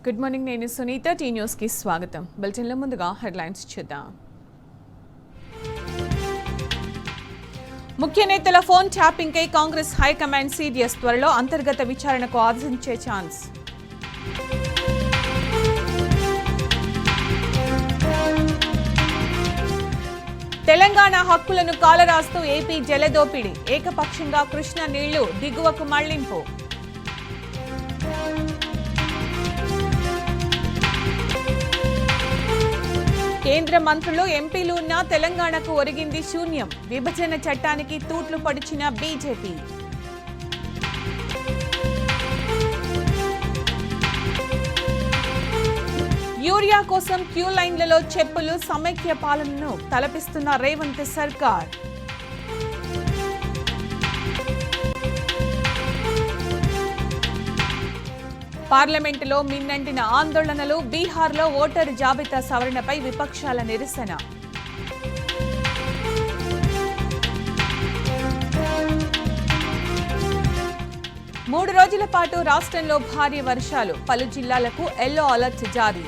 Good morning, నేను Sunitha. Tea news కి స్వాగతం. బులెటిన్లో ముందుగా హెడ్లైన్స్ చూద్దాం. ముఖ్య నేతల ఫోన్ ట్యాపింగ్ కై కాంగ్రెస్ హైకమాండ్ సీరియస్. త్వరలో అంతర్గత విచారణకు ఆదేశించే ఛాన్స్. తెలంగాణ హక్కులను కాలరాస్తూ ఏపీ జలదోపిడీ. ఏకపక్షంగా కృష్ణా నీళ్లు దిగువకు మళ్లింపు. కేంద్ర మంత్రులు ఎంపీలు ఉన్నా తెలంగాణకు ఒరిగింది శూన్యం. విభజన చట్టానికి తూట్లు పడిచిన బీజేపీ. యూరియా కోసం క్యూ లైన్లలో చెప్పులు. సమైక్య పాలనను తలపిస్తున్న రేవంత్ సర్కార్. పార్లమెంటులో మిన్నంటిన ఆందోళనలు. బీహార్లో ఓటరు జాబితా సవరణపై విపక్షాల నిరసన. మూడు రోజుల పాటు రాష్ట్రంలో భారీ వర్షాలు. పలు జిల్లాలకు ఎల్లో అలర్ట్ జారీ.